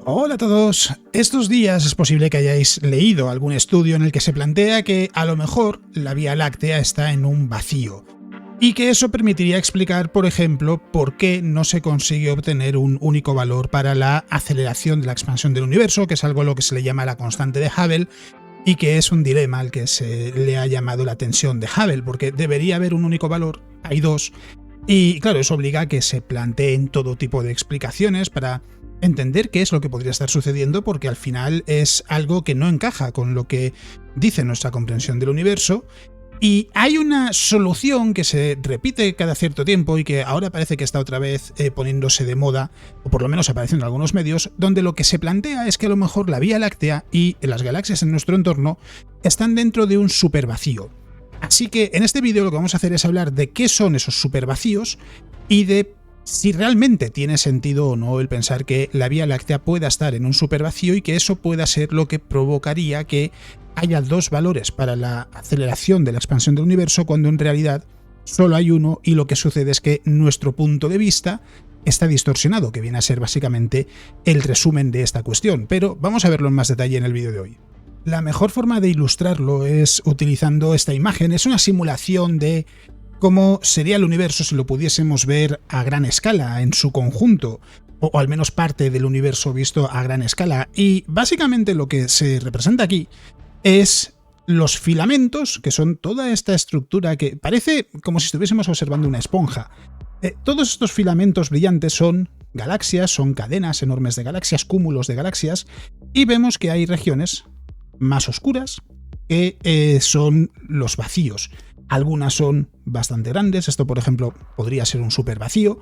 Hola a todos. Estos días es posible que hayáis leído algún estudio en el que se plantea que a lo mejor la Vía Láctea está en un vacío y que eso permitiría explicar, por ejemplo, por qué no se consigue obtener un único valor para la aceleración de la expansión del universo, que es algo a lo que se le llama la constante de Hubble y que es un dilema al que se le ha llamado la tensión de Hubble, porque debería haber un único valor, hay dos, y claro, eso obliga a que se planteen todo tipo de explicaciones para entender qué es lo que podría estar sucediendo, porque al final es algo que no encaja con lo que dice nuestra comprensión del universo. Y hay una solución que se repite cada cierto tiempo y que ahora parece que está otra vez poniéndose de moda, o por lo menos apareciendo en algunos medios, donde lo que se plantea es que a lo mejor la Vía Láctea y las galaxias en nuestro entorno están dentro de un supervacío. Así que en este vídeo lo que vamos a hacer es hablar de qué son esos supervacíos y de si realmente tiene sentido o no el pensar que la Vía Láctea pueda estar en un supervacío y que eso pueda ser lo que provocaría que haya dos valores para la aceleración de la expansión del universo cuando en realidad solo hay uno y lo que sucede es que nuestro punto de vista está distorsionado, que viene a ser básicamente el resumen de esta cuestión, pero vamos a verlo en más detalle en el vídeo de hoy. La mejor forma de ilustrarlo es utilizando esta imagen. Es una simulación de cómo sería el universo si lo pudiésemos ver a gran escala, en su conjunto, o al menos parte del universo visto a gran escala. Y básicamente lo que se representa aquí es los filamentos, que son toda esta estructura que parece como si estuviésemos observando una esponja. Todos estos filamentos brillantes son galaxias, son cadenas enormes de galaxias, cúmulos de galaxias, y vemos que hay regiones más oscuras que son los vacíos. Algunas son bastante grandes, esto por ejemplo podría ser un supervacío,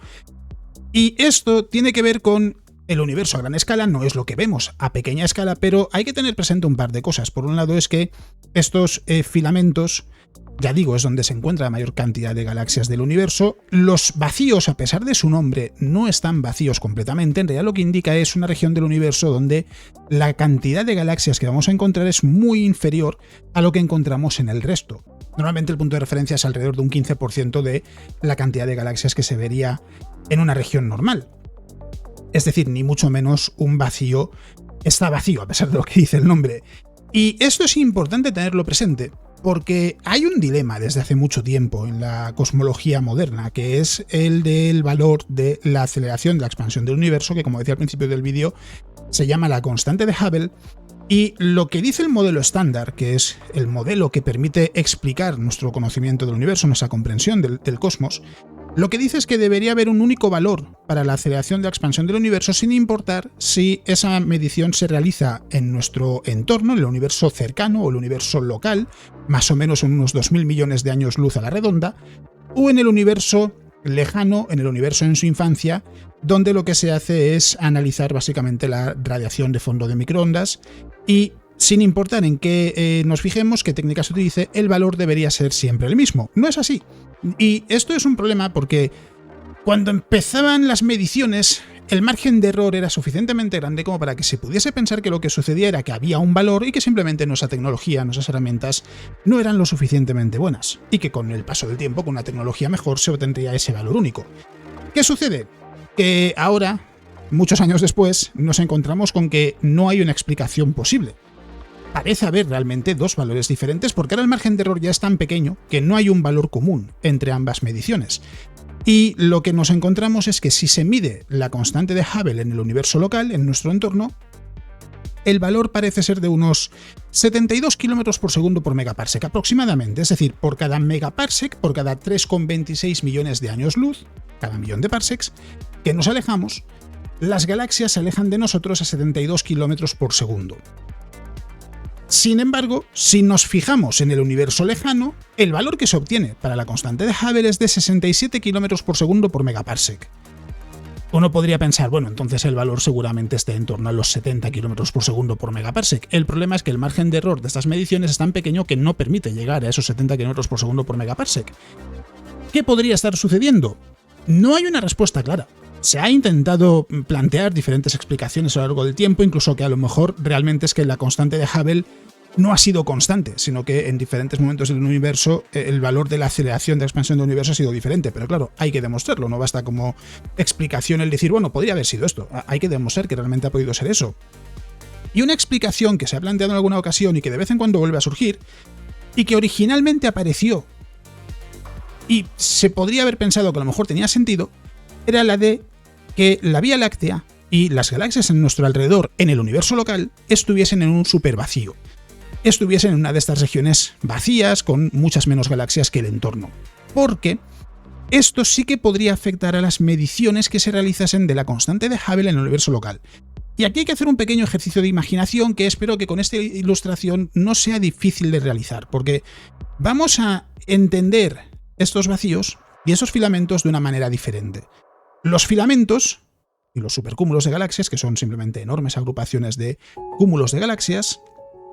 y esto tiene que ver con el universo a gran escala, no es lo que vemos a pequeña escala, pero hay que tener presente un par de cosas. Por un lado es que estos filamentos, ya digo, es donde se encuentra la mayor cantidad de galaxias del universo. Los vacíos, a pesar de su nombre, no están vacíos completamente. En realidad lo que indica es una región del universo donde la cantidad de galaxias que vamos a encontrar es muy inferior a lo que encontramos en el resto. Normalmente el punto de referencia es alrededor de un 15% de la cantidad de galaxias que se vería en una región normal. Es decir, ni mucho menos un vacío está vacío, a pesar de lo que dice el nombre. Y esto es importante tenerlo presente, porque hay un dilema desde hace mucho tiempo en la cosmología moderna, que es el del valor de la aceleración de la expansión del universo, que como decía al principio del vídeo, se llama la constante de Hubble. Y lo que dice el modelo estándar, que es el modelo que permite explicar nuestro conocimiento del universo, nuestra comprensión del cosmos, lo que dice es que debería haber un único valor para la aceleración de la expansión del universo, sin importar si esa medición se realiza en nuestro entorno, en el universo cercano o el universo local, más o menos en unos 2000 millones de años luz a la redonda, o en el universo lejano, en el universo en su infancia, donde lo que se hace es analizar básicamente la radiación de fondo de microondas y, sin importar en qué nos fijemos, qué técnica se utilice, el valor debería ser siempre el mismo. No es así. Y esto es un problema porque cuando empezaban las mediciones, el margen de error era suficientemente grande como para que se pudiese pensar que lo que sucedía era que había un valor y que simplemente nuestra tecnología, nuestras herramientas, no eran lo suficientemente buenas. Y que con el paso del tiempo, con una tecnología mejor, se obtendría ese valor único. ¿Qué sucede? Que ahora, muchos años después, nos encontramos con que no hay una explicación posible. Parece haber realmente dos valores diferentes porque ahora el margen de error ya es tan pequeño que no hay un valor común entre ambas mediciones. Y lo que nos encontramos es que si se mide la constante de Hubble en el universo local, en nuestro entorno, el valor parece ser de unos 72 km por segundo por megaparsec aproximadamente, es decir, por cada megaparsec, por cada 3,26 millones de años luz, cada millón de parsecs, que nos alejamos, las galaxias se alejan de nosotros a 72 km por segundo. Sin embargo, si nos fijamos en el universo lejano, el valor que se obtiene para la constante de Hubble es de 67 km por segundo por megaparsec. Uno podría pensar, bueno, entonces el valor seguramente esté en torno a los 70 km por segundo por megaparsec. El problema es que el margen de error de estas mediciones es tan pequeño que no permite llegar a esos 70 km por segundo por megaparsec. ¿Qué podría estar sucediendo? No hay una respuesta clara. Se ha intentado plantear diferentes explicaciones a lo largo del tiempo, incluso que a lo mejor realmente es que la constante de Hubble no ha sido constante, sino que en diferentes momentos del universo el valor de la aceleración de expansión del universo ha sido diferente. Pero claro, hay que demostrarlo, no basta como explicación el decir, bueno, podría haber sido esto. Hay que demostrar que realmente ha podido ser eso. Y una explicación que se ha planteado en alguna ocasión y que de vez en cuando vuelve a surgir, y que originalmente apareció y se podría haber pensado que a lo mejor tenía sentido, era la de que la Vía Láctea y las galaxias en nuestro alrededor, en el universo local, estuviesen en un supervacío. Estuviesen en una de estas regiones vacías, con muchas menos galaxias que el entorno. Porque esto sí que podría afectar a las mediciones que se realizasen de la constante de Hubble en el universo local. Y aquí hay que hacer un pequeño ejercicio de imaginación que espero que con esta ilustración no sea difícil de realizar, porque vamos a entender estos vacíos y esos filamentos de una manera diferente. Los filamentos y los supercúmulos de galaxias, que son simplemente enormes agrupaciones de cúmulos de galaxias,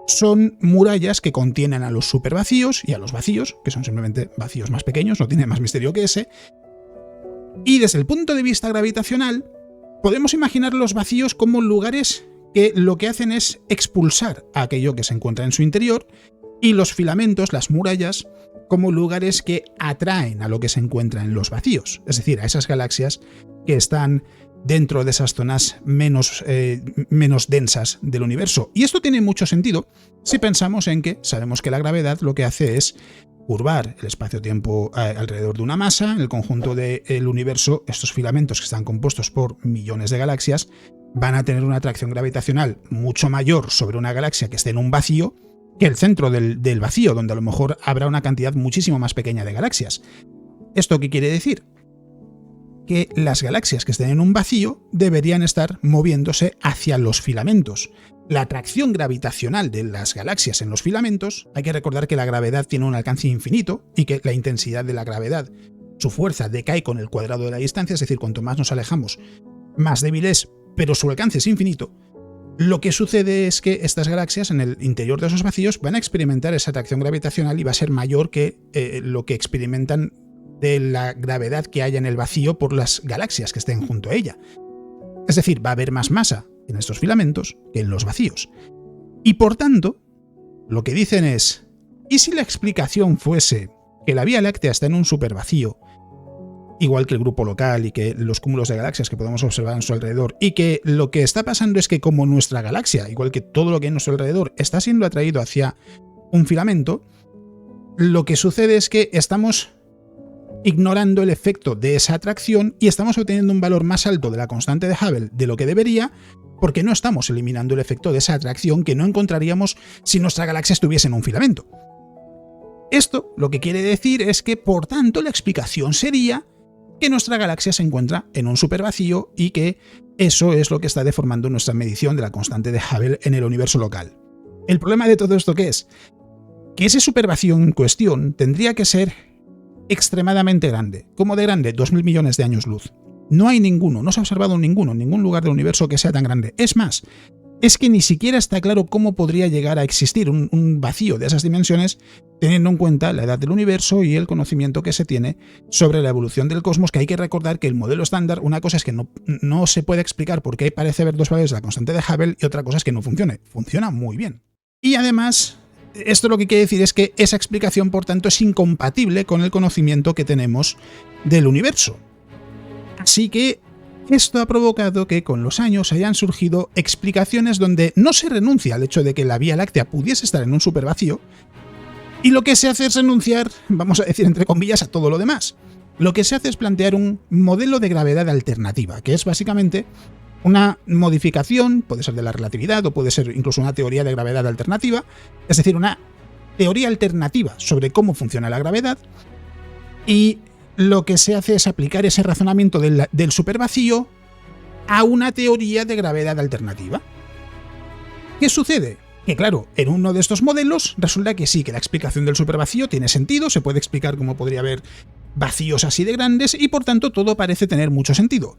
son murallas que contienen a los supervacíos y a los vacíos, que son simplemente vacíos más pequeños, no tiene más misterio que ese. Y desde el punto de vista gravitacional, podemos imaginar los vacíos como lugares que lo que hacen es expulsar a aquello que se encuentra en su interior, y los filamentos, las murallas, como lugares que atraen a lo que se encuentra en los vacíos, es decir, a esas galaxias que están dentro de esas zonas menos densas del universo. Y esto tiene mucho sentido si pensamos en que sabemos que la gravedad lo que hace es curvar el espacio-tiempo alrededor de una masa. En el conjunto del universo, estos filamentos, que están compuestos por millones de galaxias, van a tener una atracción gravitacional mucho mayor sobre una galaxia que esté en un vacío que el centro del vacío, donde a lo mejor habrá una cantidad muchísimo más pequeña de galaxias. ¿Esto qué quiere decir? Que las galaxias que estén en un vacío deberían estar moviéndose hacia los filamentos. La atracción gravitacional de las galaxias en los filamentos, hay que recordar que la gravedad tiene un alcance infinito y que la intensidad de la gravedad, su fuerza decae con el cuadrado de la distancia, es decir, cuanto más nos alejamos, más débil es, pero su alcance es infinito. Lo que sucede es que estas galaxias en el interior de esos vacíos van a experimentar esa atracción gravitacional y va a ser mayor que lo que experimentan de la gravedad que haya en el vacío por las galaxias que estén junto a ella. Es decir, va a haber más masa en estos filamentos que en los vacíos. Y por tanto, lo que dicen es, ¿y si la explicación fuese que la Vía Láctea está en un supervacío, igual que el grupo local y que los cúmulos de galaxias que podemos observar en su alrededor, y que lo que está pasando es que como nuestra galaxia, igual que todo lo que hay en nuestro alrededor, está siendo atraído hacia un filamento, lo que sucede es que estamos ignorando el efecto de esa atracción y estamos obteniendo un valor más alto de la constante de Hubble de lo que debería, porque no estamos eliminando el efecto de esa atracción que no encontraríamos si nuestra galaxia estuviese en un filamento. Esto lo que quiere decir es que, por tanto, la explicación sería que nuestra galaxia se encuentra en un supervacío y que eso es lo que está deformando nuestra medición de la constante de Hubble en el universo local. El problema de todo esto, ¿qué es? Que ese supervacío en cuestión tendría que ser extremadamente grande. ¿Cómo de grande? 2.000 millones de años luz. No hay ninguno, no se ha observado ninguno en ningún lugar del universo que sea tan grande. Es más, es que ni siquiera está claro cómo podría llegar a existir un vacío de esas dimensiones, teniendo en cuenta la edad del universo y el conocimiento que se tiene sobre la evolución del cosmos, que hay que recordar que el modelo estándar, una cosa es que no se puede explicar por qué parece haber dos valores de la constante de Hubble y otra cosa es que no funcione. Funciona muy bien. Y además, esto lo que quiere decir es que esa explicación, por tanto, es incompatible con el conocimiento que tenemos del universo. Así que esto ha provocado que con los años hayan surgido explicaciones donde no se renuncia al hecho de que la Vía Láctea pudiese estar en un supervacío, y lo que se hace es renunciar, vamos a decir entre comillas, a todo lo demás. Lo que se hace es plantear un modelo de gravedad alternativa, que es básicamente una modificación, puede ser de la relatividad o puede ser incluso una teoría de gravedad alternativa, es decir, una teoría alternativa sobre cómo funciona la gravedad, y lo que se hace es aplicar ese razonamiento del supervacío a una teoría de gravedad alternativa. ¿Qué sucede? Que claro, en uno de estos modelos resulta que sí, que la explicación del supervacío tiene sentido, se puede explicar cómo podría haber vacíos así de grandes y por tanto todo parece tener mucho sentido.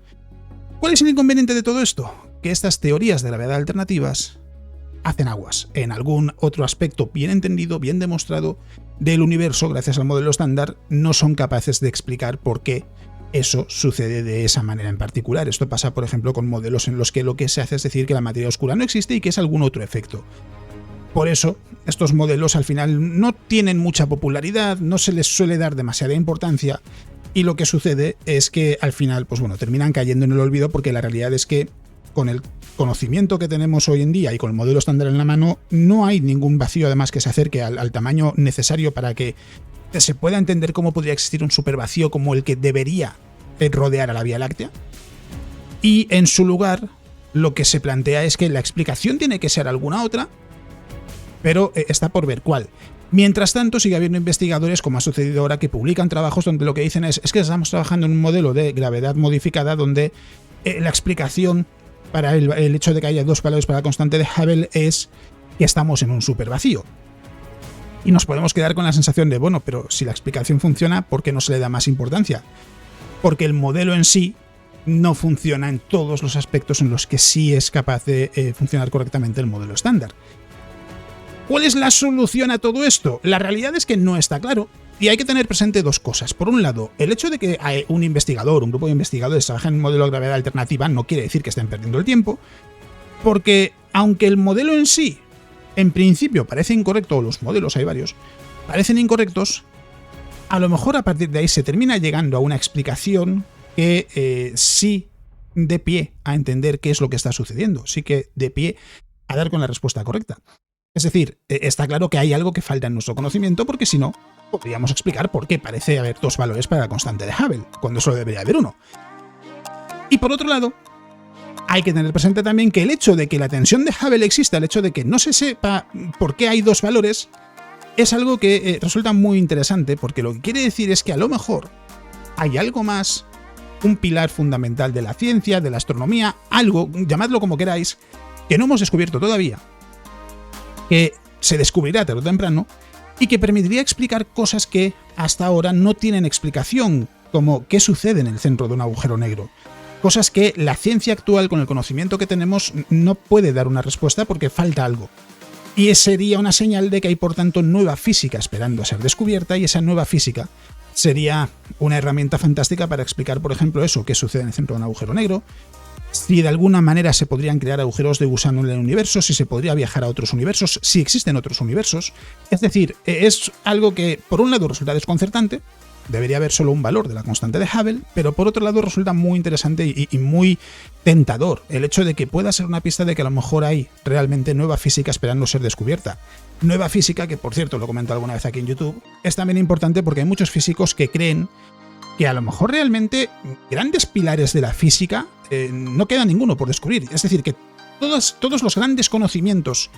¿Cuál es el inconveniente de todo esto? Que estas teorías de gravedad alternativas hacen aguas. En algún otro aspecto bien entendido, bien demostrado del universo, gracias al modelo estándar, no son capaces de explicar por qué eso sucede de esa manera en particular. Esto pasa, por ejemplo, con modelos en los que lo que se hace es decir que la materia oscura no existe y que es algún otro efecto. Por eso, estos modelos al final no tienen mucha popularidad, no se les suele dar demasiada importancia, y lo que sucede es que al final, pues bueno, terminan cayendo en el olvido, porque la realidad es que con el conocimiento que tenemos hoy en día y con el modelo estándar en la mano, no hay ningún vacío además que se acerque al tamaño necesario para que se pueda entender cómo podría existir un supervacío como el que debería rodear a la Vía Láctea. Y en su lugar, lo que se plantea es que la explicación tiene que ser alguna otra, pero está por ver cuál. Mientras tanto, sigue habiendo investigadores, como ha sucedido ahora, que publican trabajos donde lo que dicen es que estamos trabajando en un modelo de gravedad modificada donde la explicación para el hecho de que haya dos valores para la constante de Hubble es que estamos en un supervacío. Y nos podemos quedar con la sensación de, bueno, pero si la explicación funciona, ¿por qué no se le da más importancia? Porque el modelo en sí no funciona en todos los aspectos en los que sí es capaz de funcionar correctamente el modelo estándar. ¿Cuál es la solución a todo esto? La realidad es que no está claro, y hay que tener presente dos cosas. Por un lado, el hecho de que un investigador, un grupo de investigadores trabajen en un modelo de gravedad alternativa no quiere decir que estén perdiendo el tiempo, porque aunque el modelo en sí, en principio, parece incorrecto, o los modelos, hay varios, parecen incorrectos, a lo mejor a partir de ahí se termina llegando a una explicación que sí dé pie a entender qué es lo que está sucediendo, sí que dé pie a dar con la respuesta correcta. Es decir, está claro que hay algo que falta en nuestro conocimiento, porque si no, podríamos explicar por qué parece haber dos valores para la constante de Hubble, cuando solo debería haber uno. Y por otro lado, hay que tener presente también que el hecho de que la tensión de Hubble exista, el hecho de que no se sepa por qué hay dos valores, es algo que resulta muy interesante, porque lo que quiere decir es que a lo mejor hay algo más, un pilar fundamental de la ciencia, de la astronomía, algo, llamadlo como queráis, que no hemos descubierto todavía, que se descubrirá tarde o temprano y que permitiría explicar cosas que hasta ahora no tienen explicación, como qué sucede en el centro de un agujero negro. Cosas que la ciencia actual, con el conocimiento que tenemos, no puede dar una respuesta porque falta algo. Y sería una señal de que hay, por tanto, nueva física esperando a ser descubierta, y esa nueva física sería una herramienta fantástica para explicar, por ejemplo, eso, qué sucede en el centro de un agujero negro, si de alguna manera se podrían crear agujeros de gusano en el universo, si se podría viajar a otros universos, si existen otros universos. Es decir, es algo que por un lado resulta desconcertante, debería haber solo un valor de la constante de Hubble, pero por otro lado resulta muy interesante y muy tentador el hecho de que pueda ser una pista de que a lo mejor hay realmente nueva física esperando ser descubierta. Nueva física que, por cierto, lo comento alguna vez aquí en YouTube, es también importante porque hay muchos físicos que creen que a lo mejor realmente grandes pilares de la física no queda ninguno por descubrir. Es decir, que todos los grandes conocimientos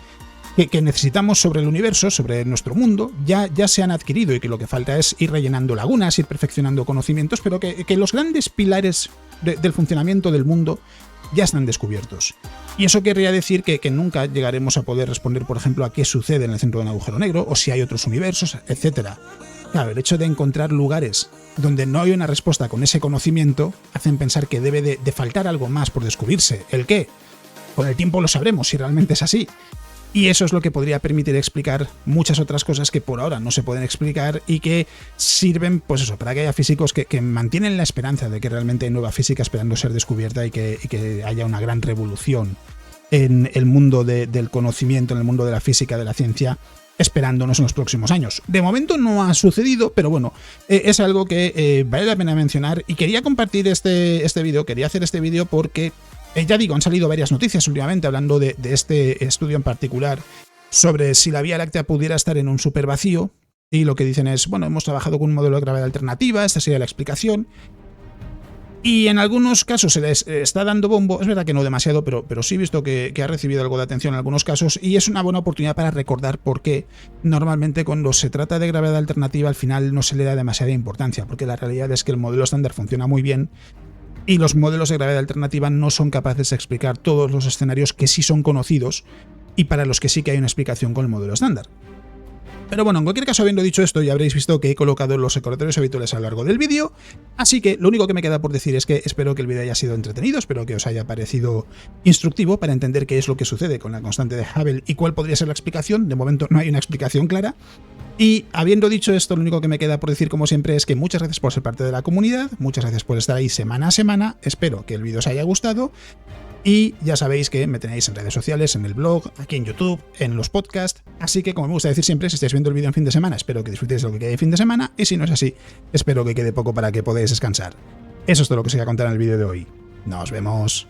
que necesitamos sobre el universo, sobre nuestro mundo, ya se han adquirido, y que lo que falta es ir rellenando lagunas, ir perfeccionando conocimientos, pero que los grandes pilares del funcionamiento del mundo ya están descubiertos. Y eso querría decir que nunca llegaremos a poder responder, por ejemplo, a qué sucede en el centro de un agujero negro, o si hay otros universos, etc. Claro, el hecho de encontrar lugares donde no hay una respuesta con ese conocimiento hacen pensar que debe de faltar algo más por descubrirse. ¿El qué? Con el tiempo lo sabremos si realmente es así. Y eso es lo que podría permitir explicar muchas otras cosas que por ahora no se pueden explicar y que sirven, pues eso, para que haya físicos que mantienen la esperanza de que realmente hay nueva física esperando ser descubierta, y que haya una gran revolución en el mundo del conocimiento, en el mundo de la física, de la ciencia, esperándonos en los próximos años. De momento no ha sucedido, pero bueno, es algo que vale la pena mencionar, y quería compartir este vídeo, quería hacer este vídeo porque, ya digo, han salido varias noticias últimamente hablando de este estudio en particular sobre si la Vía Láctea pudiera estar en un supervacío, y lo que dicen es, bueno, hemos trabajado con un modelo de gravedad alternativa, esta sería la explicación. Y en algunos casos se les está dando bombo, es verdad que no demasiado, pero sí he visto que ha recibido algo de atención en algunos casos, y es una buena oportunidad para recordar por qué normalmente cuando se trata de gravedad alternativa al final no se le da demasiada importancia, porque la realidad es que el modelo estándar funciona muy bien, y los modelos de gravedad alternativa no son capaces de explicar todos los escenarios que sí son conocidos y para los que sí que hay una explicación con el modelo estándar. Pero bueno, en cualquier caso, habiendo dicho esto, ya habréis visto que he colocado los recordatorios habituales a lo largo del vídeo, así que lo único que me queda por decir es que espero que el vídeo haya sido entretenido, espero que os haya parecido instructivo para entender qué es lo que sucede con la constante de Hubble y cuál podría ser la explicación. De momento no hay una explicación clara. Y habiendo dicho esto, lo único que me queda por decir, como siempre, es que muchas gracias por ser parte de la comunidad, muchas gracias por estar ahí semana a semana, espero que el vídeo os haya gustado. Y ya sabéis que me tenéis en redes sociales, en el blog, aquí en YouTube, en los podcasts. Así que, como me gusta decir siempre, si estáis viendo el vídeo en fin de semana, espero que disfrutéis de lo que quede de fin de semana. Y si no es así, espero que quede poco para que podáis descansar. Eso es todo lo que os quería contar en el vídeo de hoy. Nos vemos.